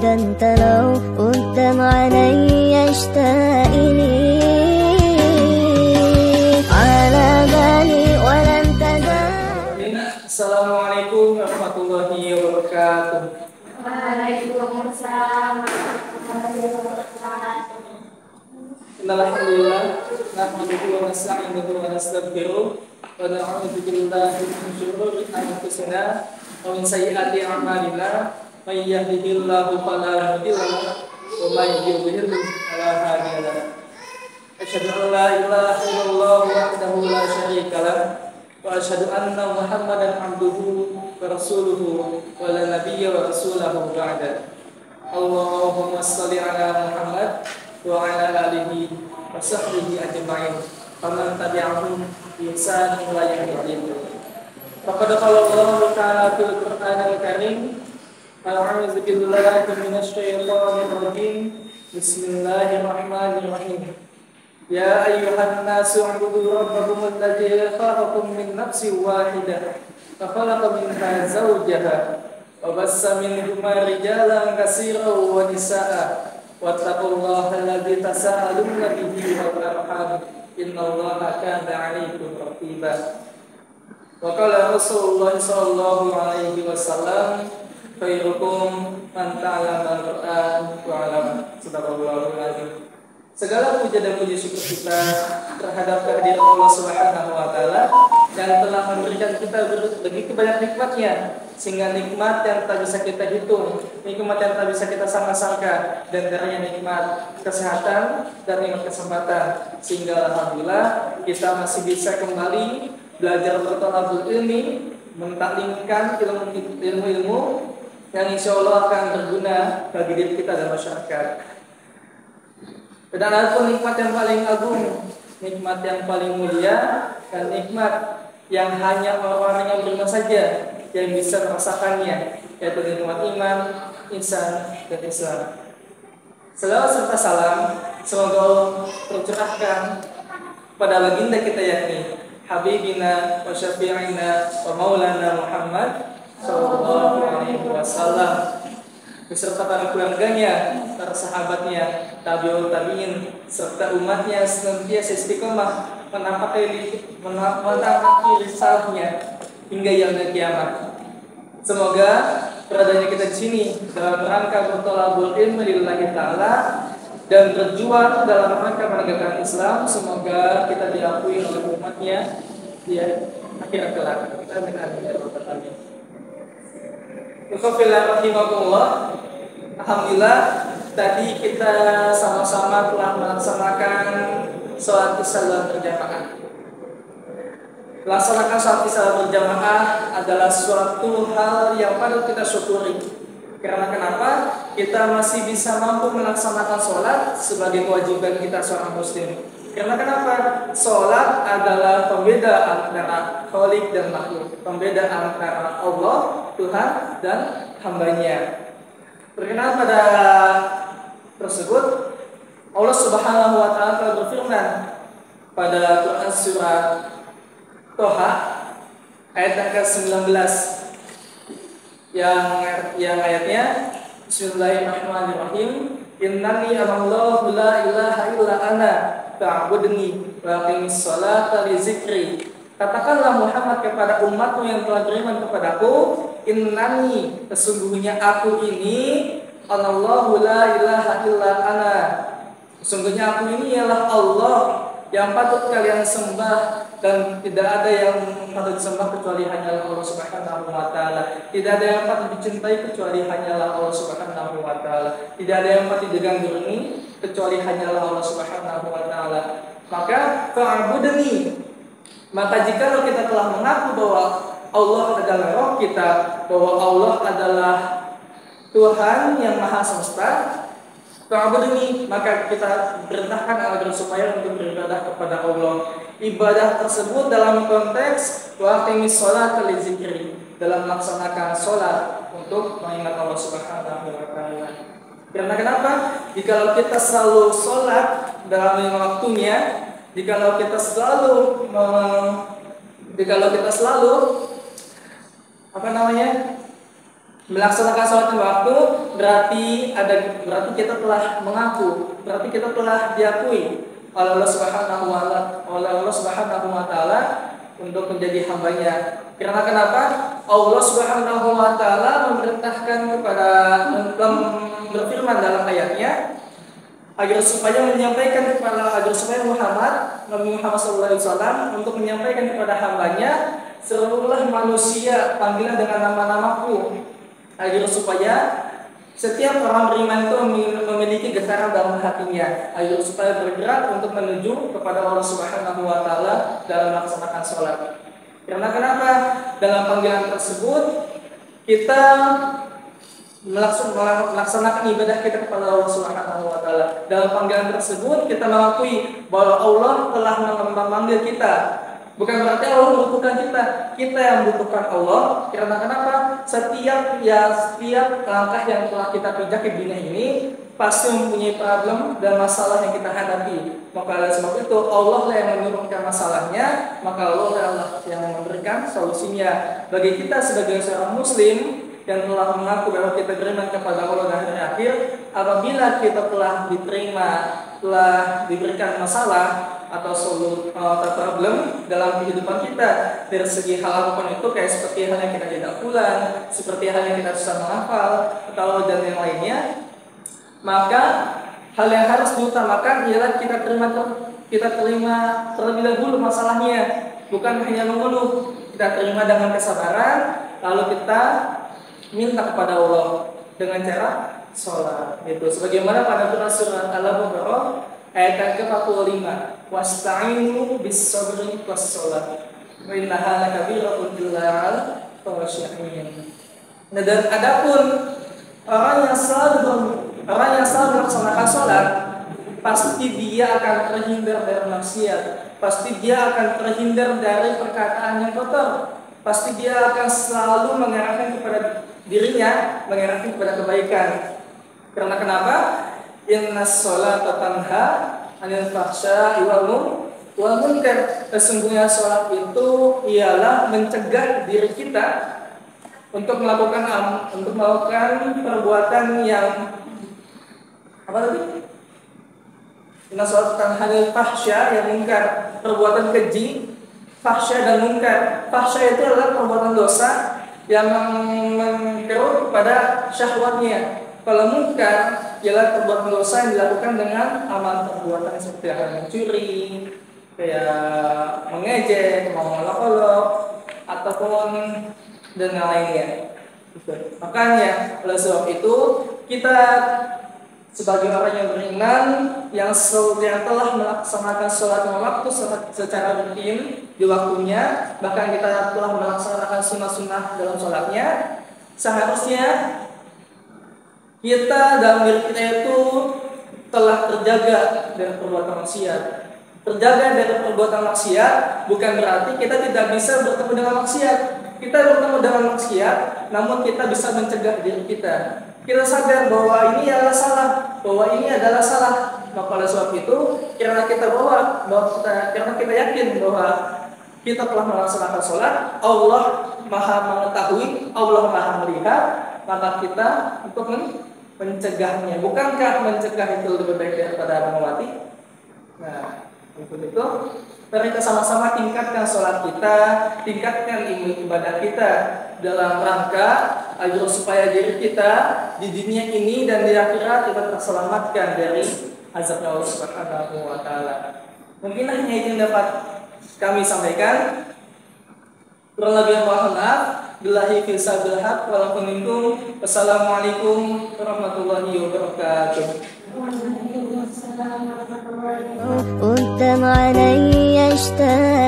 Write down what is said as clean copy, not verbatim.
ده انت لو قدام عينيا اشتاقني على بالي ولا انت Assalamualaikum warahmatullahi wabarakatuh. Waalaikumsalam warahmatullahi wabarakatuh. Alhamdulillah, nahmaduhu wa nasta'inuhu wa nastaghfiruh wa na'udzu billahi min shururi anfusina wa min sayyiati a'malina. May yahdihillahu fala mudilla lahu wa may yudlil fala hadiya lahu. Asyhadu an la ilaha illallah wahdahu la syarika lahu wa asyhadu anna Muhammadan abduhu wa rasuluhu wa la nabiyya wa rasulahu ba'da. Allahumma shalli ala Muhammad wa ala alihi wa sahbihi ajma'in. Faman tabi'ahum bi ihsan ila yaumil din. Faqad qala Allah ta'ala fil Qur'anil Karim, a'udzu billahi minasy syaithanir rajim. Bismillahirrahmanirrahim. Ya ayyuhan nasu u'budu rabbakum alladzi khalaqakum min nafsin wahidah wa khalaqa minha zawjaha wa bassa minhuma rijalan katsiran wa nisaa'a wattaqullaha alladzi tasaaluna bihi wal arham innallaha kana 'alaykum raqiba. Wa qala Rasulullah sallallahu alaihi wasallam, khairukum man ta'allama al-Qur'an wa 'allama. Sadaqallahul azim. Segala puja dan puji syukur kita terhadap kehadiran Allah Subhanahu wa taala yang telah memberikan kita begitu banyak nikmatnya, sehingga nikmat yang tak bisa kita hitung, nikmat yang tak bisa kita sangka-sangka, dan antaranya nikmat kesehatan dan nikmat kesempatan, sehingga alhamdulillah kita masih bisa kembali belajar bertolabul ilmi, mentaklimkan ilmu-ilmu yang insya Allah akan berguna bagi diri kita dan masyarakat. Dan ada pun nikmat yang paling agung, nikmat yang paling mulia, dan nikmat yang hanya orang-orang yang beriman saja yang bisa merasakannya, yaitu nikmat iman, ihsan, dan Islam. Selawat serta salam semoga tercurahkan pada baginda kita yakni Habibina wa Syafi'ina wa Maulana Muhammad sallallahu alaihi wasallam, beserta para keluarganya, para sahabatnya, tabi'ut tabi'in, serta umatnya senantiasa istiqomah menampaki risalahnya hingga yaumil kiamat. Semoga beradanya kita di sini dalam rangka bertolabul ilmi lillahi ta'ala dan berjuang dalam rangka menegakkan Islam, semoga kita diakui oleh umatnya di akhirat kelak. Amin amin ya rabbal alamin. Alhamdulillah, tadi kita sama-sama telah melaksanakan sholat isya berjamaah. Melaksanakan sholat isya berjamaah adalah suatu hal yang patut kita syukuri. Karena kenapa? Kita masih bisa mampu melaksanakan sholat sebagai kewajiban kita seorang muslim. Karena kenapa? Sholat adalah pembeda antara khalik dan makhluk, pembeda antara Allah, Tuhan, dan hambanya. Berkenaan pada tersebut, Allah Subhanahu wa taala telah berfirman pada Quran surah Toha ayat ke-19 yang ayatnya Bismillahirrahmanirrahim. Innani anallahu la ilaha illa ana fa'budni wa aqimis sholata li zikri. Katakanlah Muhammad kepada umatmu yang telah beriman kepadaku, innani, sesungguhnya aku ini, anallahu la ilaha illa ana, sesungguhnya aku ini ialah Allah yang patut kalian sembah, dan tidak ada yang patut disembah kecuali hanyalah Allah Subhanahu wa taala. Tidak ada yang patut dicintai kecuali hanyalah Allah Subhanahu wa taala. Tidak ada yang patut digandrungi kecuali hanyalah Allah Subhanahu wa taala. Maka fa'budni, maka jika kita telah mengaku bahwa Allah adalah Rabb kita, bahwa Allah adalah Tuhan yang Maha Semesta, fa'budni, maka kita perintahkan agar supaya untuk beribadah kepada Allah. Ibadah tersebut dalam konteks wa aqimis sholata li zikri, dalam melaksanakan sholat untuk mengingat Allah Subhanahu wa taala. Karena kenapa? Jikalau kita selalu sholat dalam lima waktunya, jikalau kita selalu Melaksanakan sholat lima waktu berarti kita telah mengaku, berarti kita telah diakui oleh Allah Subhanahu wa taala untuk menjadi hambanya. Karena kenapa? Allah Subhanahu wa taala memerintahkan kepada berfirman dalam ayatnya agar supaya Nabi Muhammad SAW untuk menyampaikan kepada hambanya, seluruhlah manusia panggilan dengan nama-namaku, agar supaya setiap orang beriman itu memiliki getaran dalam hatinya, agar supaya bergerak untuk menuju kepada Allah Subhanahu wa taala dalam melaksanakan sholat. Karena kenapa? Dalam panggilan tersebut kita melaksanakan ibadah kita kepada Allah Subhanahu wa taala. Dalam panggilan tersebut kita mengakui bahwa Allah telah memanggil kita. Bukan berarti Allah membutuhkan kita yang membutuhkan Allah. Karena kenapa? Setiap langkah yang telah kita pijak di dunia ini pasti mempunyai problem dan masalah yang kita hadapi. Maka oleh sebab itu Allah yang menurunkan masalahnya, maka Allah yang memberikan solusinya. Bagi kita sebagai seorang muslim yang telah mengaku bahwa kita beriman kepada Allah dan hari akhir, apabila kita telah diberikan masalah atau problem dalam kehidupan kita dari segi hal apapun itu, kayak seperti hal yang kita tidak pulang, seperti hal yang kita susah menghafal atau dan yang lainnya, maka hal yang harus diutamakan ialah kita terima terlebih dahulu masalahnya, bukan hanya mengeluh. Kita terima dengan kesabaran, lalu kita minta kepada Allah dengan cara sholat. Itu sebagaimana pada surat Al-Baqarah ayat ke-45, wasta'inu bis-sabri was-shalah wa innaha lakabiratun illa 'alal khashi'in. Nah, dan adapun orang yang selalu melaksanakan sholat, pasti dia akan terhindar dari maksiat, pasti dia akan terhindar dari perkataan yang kotor, pasti dia akan selalu mengarahkan kepada dirinya, mengarahkan kepada kebaikan. Karena kenapa? Innas sholata tanha 'anil fahsya'i wal munkar. Sesungguhnya sholat itu ialah mencegah diri kita untuk melakukan perbuatan yang apa tadi? Innas sholata tanha 'anil fahsya'i yang munkar, perbuatan keji, fahsya dan munkar. Fahsya itu adalah perbuatan dosa yang mengeruk kepada syahwatnya. Kalau munkar ialah perbuatan dosa yang dilakukan dengan amal perbuatan seperti mencuri, kayak mengejek, mengolok-olok, ataupun dan lainnya. Makanya oleh sebab itu kita sebagai orang yang beriman yang telah melaksanakan sholat lima waktu secara rutin di waktunya, bahkan kita telah melaksanakan sunnah-sunnah dalam sholatnya, seharusnya kita dalam diri kita itu telah terjaga dari perbuatan maksiat. Terjaga dari perbuatan maksiat bukan berarti kita tidak bisa bertemu dengan maksiat. Kita bertemu dengan maksiat, namun kita bisa mencegah diri kita. Kita sadar bahwa ini adalah salah, Maka oleh sebab itu, karena kita yakin bahwa kita telah melaksanakan sholat, Allah Maha mengetahui, Allah Maha melihat, maka kita untuk mencegahnya. Bukankah mencegah itu lebih baik daripada mengobati? Nah, untuk itu, mari kita sama-sama tingkatkan sholat kita, tingkatkan ibadah kita dalam rangka agar supaya diri kita di dunia ini dan di akhirat kita terselamatkan dari azab Allah Subhanahu wa taala. Mungkin hanya itu yang dapat kami sampaikan. Kurang lebih mohon maaf. Billahi fil sabil haq wal minkum. Wassalamualaikum warahmatullahi wabarakatuh. قدام علي اشتاق